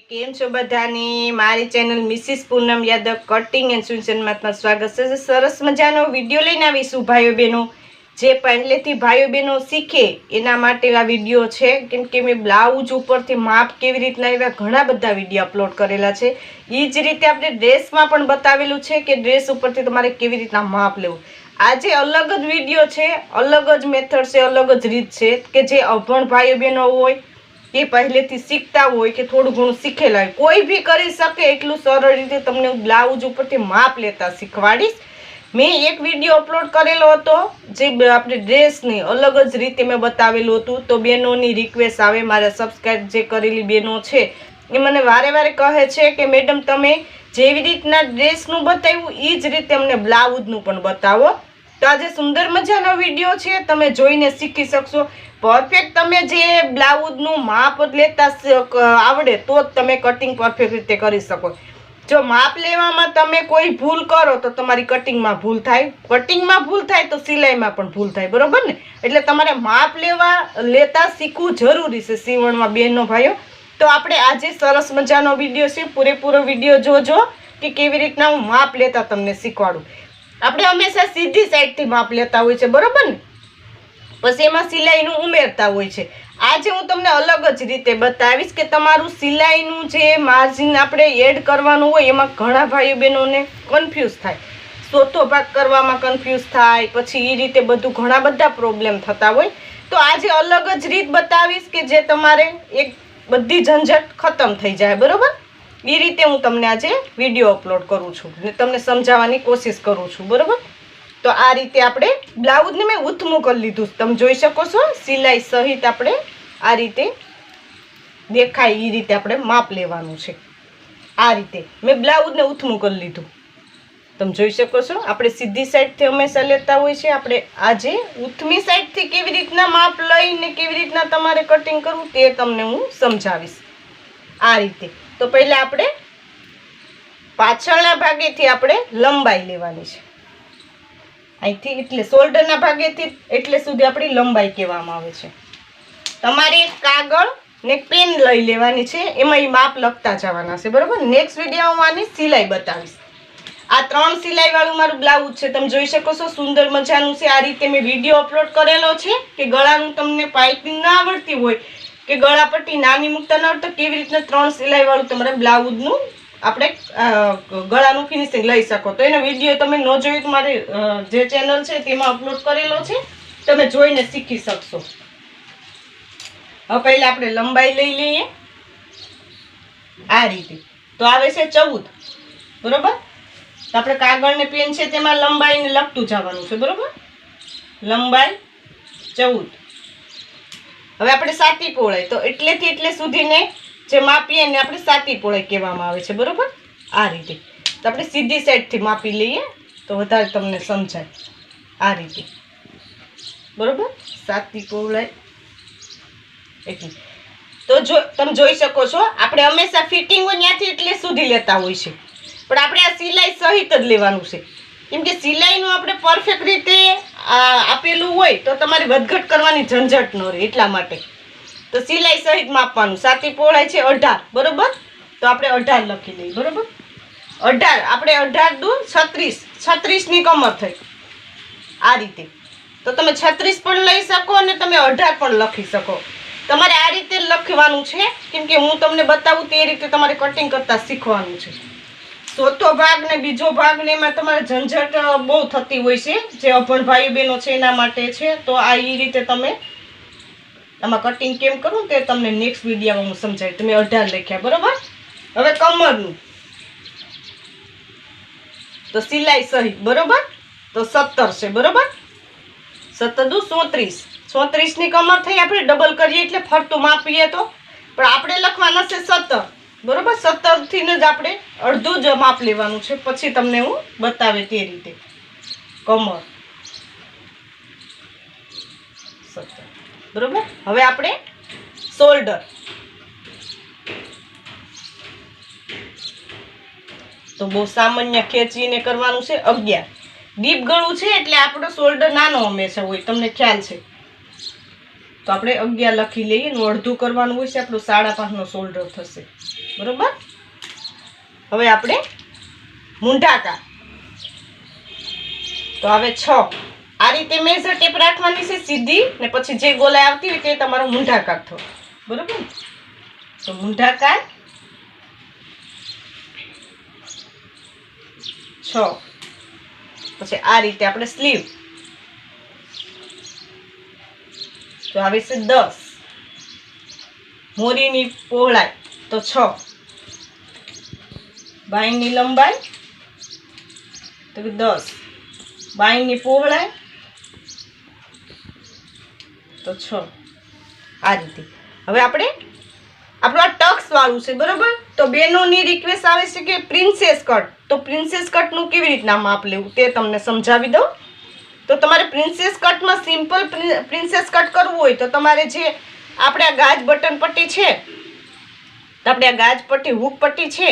કેમ છો બધાની મારી channel mrs Poonam Yadav cutting and સ્વિચનમાં તમારું સ્વાગત છે। સરસ મજાનો વિડીયો લઈને આવીશું ભાઈઓ બહેનો, જે પહેલેથી ભાઈઓ બહેનો શીખે એના માટે આ વિડીયો છે। કેમ કે મેં બ્લાઉઝ ઉપરથી માપ કેવી રીતના એવા ઘણા બધા વિડીયો અપલોડ કરેલા છે। એ જ રીતે આપણે ડ્રેસમાં પણ બતાવેલું છે કે ડ્રેસ ઉપરથી તમારે કેવી રીતના માપ લેવું। આજે અલગ જ વિડીયો છે, અલગ જ મેથડ છે, અલગ જ રીત છે કે જે અભણ ભાઈઓ બહેનો હોય કે પહેલેથી શીખતા હોય કે થોડું ઘણું શીખેલા હોય, કોઈ બી કરી શકે એટલું સરળ રીતે તમને બ્લાઉઝ ઉપરથી માપ લેતા શીખવાડીશ। મેં એક વિડીયો અપલોડ કરેલો હતો જે આપણે ડ્રેસની અલગ જ રીતે મેં બતાવેલું હતું। તો બહેનોની રિક્વેસ્ટ આવે, મારા સબસ્ક્રાઈબ જે કરેલી બહેનો છે એ મને વારે વારે કહે છે કે મેડમ તમે જેવી રીતના ડ્રેસનું બતાવ્યું એ જ રીતે અમને બ્લાઉઝનું પણ બતાવો। તો આજે સુંદર મજાનો વિડીયો છે, તમે જોઈને શીખી શકશો। પરફેક્ટ તમે જે બ્લાઉઝનું માપ લેતા આવડે તો જ તમે કટિંગ પરફેક્ટ રીતે કરી શકો। જો માપ લેવામાં તમે કોઈ ભૂલ કરો તો તમારી કટિંગમાં ભૂલ થાય, કટિંગમાં ભૂલ થાય તો સિલાઈમાં પણ ભૂલ થાય, બરોબર ને? એટલે તમારે માપ લેતા શીખવું જરૂરી છે સીવણમાં બહેનો ભાઈઓ। તો આપણે આજે સરસ મજાનો વિડીયો છે, પૂરેપૂરો વિડીયો જોજો કે કેવી રીતના હું માપ લેતા તમને શીખવાડું। આપણે હંમેશા સીધી સાઈડથી માપ લેતા હોય છે, બરોબર ને? પછી એમાં સિલાઈનું ઉમેરતા હોય છે। આજે હું તમને અલગ જ રીતે બતાવીશ કે તમારું સિલાઈનું જે માર્જિન આપણે એડ કરવાનું હોય એમાં ઘણા ભાઈઓ બહેનોને કન્ફ્યુઝ થાય, ચોથો ભાગ કરવામાં કન્ફ્યુઝ થાય, પછી એ રીતે બધું ઘણા બધા પ્રોબ્લેમ થતા હોય। તો આજે અલગ જ રીત બતાવીશ કે જે તમારે એક બધી ઝંઝટ ખતમ થઈ જાય, બરોબર? એ રીતે હું તમને આજે વિડીયો અપલોડ કરું છું ને તમને સમજાવવાની કોશિશ કરું છું, બરોબર? તો આ રીતે આપણે બ્લાઉઝને મેં ઉથમું કરી લીધું, તમે જોઈ શકો છો સિલાઈ સહિત આપણે આ રીતે દેખાય એ રીતે આપણે માપ લેવાનું છે। આ રીતે મેં બ્લાઉઝને ઉથમું કરી લીધું, તમે જોઈ શકો છો। આપણે સીધી સાઈડથી હંમેશા લેતા હોય છે, આપણે આજે ઉથમી સાઈડથી કેવી રીતના માપ લઈને કેવી રીતના તમારે કટિંગ કરવું તે તમને હું સમજાવીશ આ રીતે। તો પહેલા આપણે પાછળના ભાગેથી આપણે લંબાઈ લેવાની છે, અહીંથી એટલે શોલ્ડરના ભાગેથી એટલે સુધી આપણી લંબાઈ કહેવામાં આવે છે। તમારે એક કાગળ ને પેન લઈ લેવાની છે, એમાં એ માપ લખતા જવાના છે, બરોબર? નેક્સ્ટ વિડીયોમાં આની સિલાઈ બતાવીશ। આ 3 સિલાઈ વાળું મારું બ્લાઉઝ છે, તમે જોઈ શકો છો સુંદર મજાનું છે। આ રીતે મેં વિડીયો અપલોડ કરેલો છે કે ગળાનું તમને પાઇપિંગ ના આવડતી હોય કે ગળા પટ્ટી નાની મૂકતા ન આવડતો કેવી રીતના 3 સિલાઈ વાળું તમારે બ્લાઉઝનું આપણે ગળાનું ફિનિશિંગ લઈ શકો। તો એનો વિડીયો તમે ન જોયું તો મારી જે ચેનલ છે તેમાં અપલોડ કરેલો છે, તમે જોઈને શીખી શકશો। હવે પહેલા આપણે લંબાઈ લઈ લઈએ આ રીતે। તો આવે છે 14, બરોબર? તો આપણે કાગળ ને પેન છે તેમાં લંબાઈને લખતું જવાનું છે, બરોબર? લંબાઈ 14। હવે આપણે સાતી પહોળાઈ, તો એટલેથી એટલે સુધીને જે માપીએ ને આપણે સાતી પહોળાઈ કહેવામાં આવે છે, બરોબર? આ રીતે તો આપણે સીધી સાઈડથી માપી લઈએ તો વધારે તમને સમજાય આ રીતે, બરોબર? સાતી પહોળાઈ એટલી। તો જો તમે જોઈ શકો છો આપણે હંમેશા ફિટિંગ હોય ત્યાંથી એટલે સુધી લેતા હોય છે, પણ આપણે આ સિલાઈ સહિત જ લેવાનું છે, કેમ કે સિલાઈનું આપણે પરફેક્ટ રીતે આપેલું હોય તો તમારે વધઘટ કરવાની ઝંઝટ ન રહે, એટલા માટે તો સિલાઈ સહિત માપવાનું। સાતી પહોળાઈ છે 18, બરોબર? તો આપણે 18 લખી લઈએ, બરોબર? 18 આપણે 18 દુ 36, 36ની કમર થઈ આ રીતે। તો તમે 36 પણ લઈ શકો અને તમે 18 પણ લખી શકો, તમારે આ રીતે લખવાનું છે કેમ કે હું તમને બતાવું તે રીતે તમારે કટિંગ કરતા શીખવાનું છે। ચોથો ભાગ ને બીજો ભાગ ને એમાં તમારે ઝંઝટ બહુ થતી હોય છે, જે અભણ ભાઈ બહેનો છે એના માટે છે। તો આ એ રીતે તમે આમાં કટિંગ કેમ કરવું તે તમને નેક્સ્ટ વિડીયોમાં હું સમજાવી। તમે 18 લખ્યા, બરોબર? હવે કમરનું તો સિલાઈ સહિત, બરોબર? તો 17 છે, બરોબર? 17 દુ 34, 34ની કમર થઈ, આપણે ડબલ કરીએ એટલે ફરતું માપીએ તો, પણ આપણે લખવાના છે 17, બરોબર? 17 થી જ આપણે અડધું જ માપ લેવાનું છે, પછી તમને હું બતાવે તે રીતે કમર 17, બરોબર? હવે આપણે શોલ્ડર, તો બહુ સામાન્ય ખેંચીને કરવાનું છે 11। ડીપ ગળું છે એટલે આપણો શોલ્ડર નાનો હંમેશા હોય, તમને ખ્યાલ છે। તો આપણે 11 લખી લઈએ ને અડધું કરવાનું હોય છે આપણું 5.5નો શોલ્ડર થશે બરોબર. હવે આપણે મૂંઢાકાર તો હવે 6 આ રીતે મેજર ટેપ રાખવાની છે સીધી ને પછી જે ગોલાઈ આવતી હોય તે તમારો મૂંઢાકાર થયો બરોબર. તો મૂંઢાકાર 6 પછી આ રીતે આપણે સ્લીવ તો આવે છે 10 મોરીની પહોળાઈ તો 6 બાંયની લંબાઈ તો 10 બાંયની પહોળાઈ તો 6 આ રીતે. હવે આપણે આપણું આ ટક્સ વાળું છે બરોબર. તો બેનોની રિક્વેસ્ટ આવે છે કે પ્રિન્સેસ કટ, તો પ્રિન્સેસ કટનું કેવી રીતના માપ લેવું તે તમને સમજાવી દઉં. તો તમારે પ્રિન્સેસ કટમાં સિમ્પલ પ્રિન્સેસ કટ કરવું હોય તો તમારે જે આપણે આ ગાજ બટન પટ્ટી છે તો આપણે આ ગાજ પટ્ટી હૂક પટ્ટી છે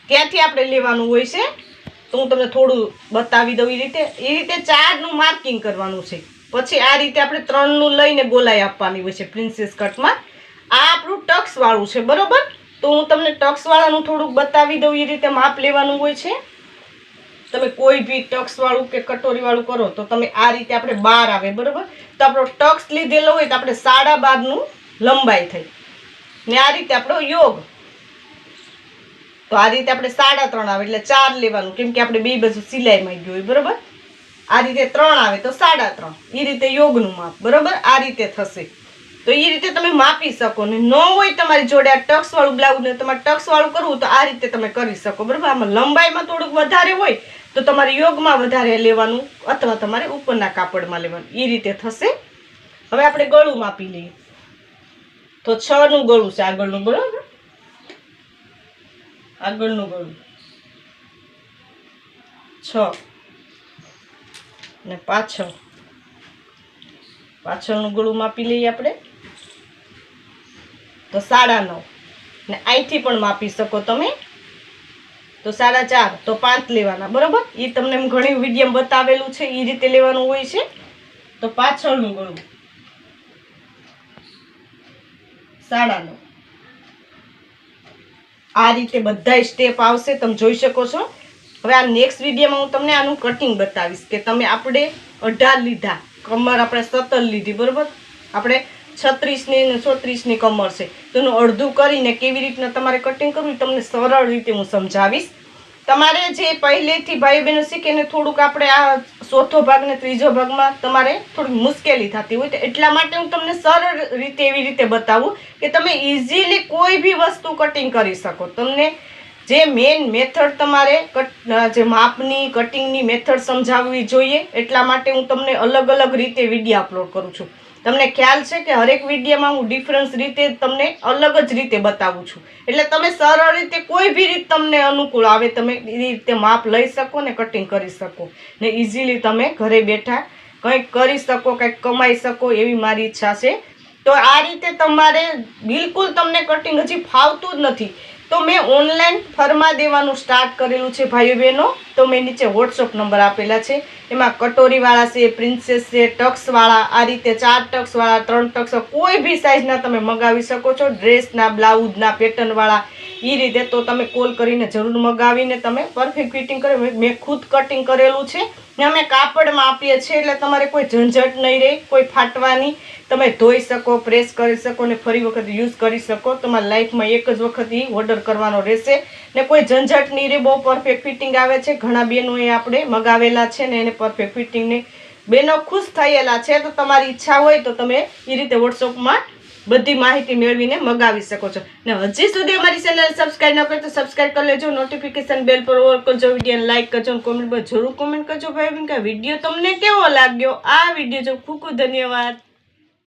ત્યાંથી આપણે લેવાનું હોય છે. તો હું તમને થોડું બતાવી દઉં. એ રીતે 4નું માર્કિંગ કરવાનું છે. પછી આ રીતે આપણે 3નું લઈને ગોલાઈ આપવાની હોય છે પ્રિન્સેસ કટમાં. આ આપણું ટક્સ વાળું છે બરોબર. તો હું તમને ટક્સ વાળાનું થોડુંક બતાવી દઉં. એ રીતે માપ લેવાનું હોય છે. તમે કોઈ બી ટક્સ વાળું કે કટોરી વાળું કરો તો તમે આ રીતે આપણે 12 આવે બરોબર. તો આપણો ટક્સ લીધેલો હોય તો આપણે 12.5નું લંબાઈ થઈ ને આ રીતે આપણો યોગ તો આ રીતે આપણે 3.5 આવે એટલે 4 લેવાનું કેમ કે આપણે બે બાજુ સિલાઈમાં ગયું હોય બરોબર. આ રીતે 3 આવે તો 3.5 એ રીતે યોગનું માપ બરોબર આ રીતે થશે. તો એ રીતે તમે માપી શકો ને ન હોય તમારી જોડે આ ટક્સ વાળું બ્લાઉઝ ને તમારે ટક્સ વાળું કરવું તો આ રીતે તમે કરી શકો બરોબર. આમાં લંબાઈમાં થોડુંક વધારે હોય તો તમારે યોગમાં વધારે લેવાનું અથવા તમારે ઉપરના કાપડમાં લેવાનું એ રીતે થશે. હવે આપણે ગળું માપી લઈએ. તો 6નું ગળું છે આગળનું બરોબર. આગળનું ગળું 6 ને પાછળનું ગળું માપી લઈએ આપણે તો 9.5 ને અહીંથી પણ માપી શકો તમે તો 4.5 તો 5 લેવાના બરોબર. એ તમને ઘણી વિડીયો બતાવેલું છે એ રીતે લેવાનું હોય છે. તો પાછળનું ગળું 9.5 આ રીતે બધા સ્ટેપ આવશે તમે જોઈ શકો છો. હવે આ નેક્સ્ટ વિડીયોમાં હું તમને આનું કટિંગ બતાવીશ કે તમે આપણે 18 લીધા કમર આપણે 17 લીધી બરોબર. આપણે 36ની ને 34ની કમર છે તો એનું અડધું કરીને કેવી રીતના તમારે કટિંગ કરવું તમને સરળ રીતે હું સમજાવીશ. તમારે જે પહેલેથી ભાઈ બહેનો શીખે ને થોડુંક આપણે આ ચોથો ભાગ ને ત્રીજો ભાગમાં તમારે થોડી મુશ્કેલી થતી હોય તો એટલા માટે હું તમને સરળ રીતે એવી રીતે બતાવું કે તમે ઇઝીલી કોઈ બી વસ્તુ કટિંગ કરી શકો. તમને જે મેઇન મેથડ તમારે જે માપની કટિંગની મેથડ સમજાવવી જોઈએ એટલા માટે હું તમને અલગ અલગ રીતે વિડીયો અપલોડ કરું છું. તમને ખ્યાલ છે કે હરેક વિડીયોમાં હું ડિફરન્સ રીતે તમને અલગ જ રીતે બતાવું છું એટલે તમે સરળ રીતે કોઈ બી રીત તમને અનુકૂળ આવે તમે એ રીતે માપ લઈ શકો ને કટિંગ કરી શકો ને ઇઝીલી તમે ઘરે બેઠા કંઈક કરી શકો કંઈક કમાઈ શકો એવી મારી ઈચ્છા છે. તો આ રીતે તમારે બિલકુલ તમને કટિંગ હજી ફાવતું જ નથી તો મેં ઓનલાઈન ફરમા દેવાનું સ્ટાર્ટ કરેલું છે ભાઈઓ બહેનો. તો મેં નીચે વોટ્સઅપ નંબર આપેલા છે એમાં કટોરીવાળા છે પ્રિન્સેસ છે ટક્સવાળા આ રીતે 4 ટક્સવાળા 3 ટક્સ કોઈ બી સાઇઝના તમે મગાવી શકો છો. ડ્રેસના બ્લાઉઝના પેટર્નવાળા એ રીતે તો તમે કોલ કરીને જરૂર મગાવીને તમે પરફેક્ટ ફિટિંગ કરે. મેં ખુદ કટિંગ કરેલું છે ને અમે કાપડમાં આપીએ છીએ એટલે તમારે કોઈ ઝંઝટ નહીં રહે કોઈ ફાટવાની. તમે ધોઈ શકો પ્રેસ કરી શકો ને ફરી વખત યુઝ કરી શકો. તમારા લાઈફમાં એક જ વખત ઓર્ડર કરવાનો રહેશે ને કોઈ ઝંઝટ નહીં રહે. બહુ પરફેક્ટ ફિટિંગ આવે છે. ઘણા બહેનોએ આપણે મગાવેલા છે ને એને પરફેક્ટ ફિટિંગને બહેનો ખુશ થયેલા છે. તો તમારી ઈચ્છા હોય તો તમે એ રીતે વોટ્સઅપમાં બધી માહિતી મેળવીને મગાવી શકો છો. ને હજી સુધી અમારી ચેનલ સબસ્ક્રાઈબ ન કરી તો સબસ્ક્રાઈબ કરી લેજો. નોટિફિકેશન બેલ પર ઓલ કરજો. વિડીયોને લાઈક કરજો અને કોમેન્ટ પર જરૂર કોમેન્ટ કરજો ભાઈ કે વિડીયો તમને કેવો લાગ્યો. આ વિડીયો જો ખૂબ ખૂબ ધન્યવાદ.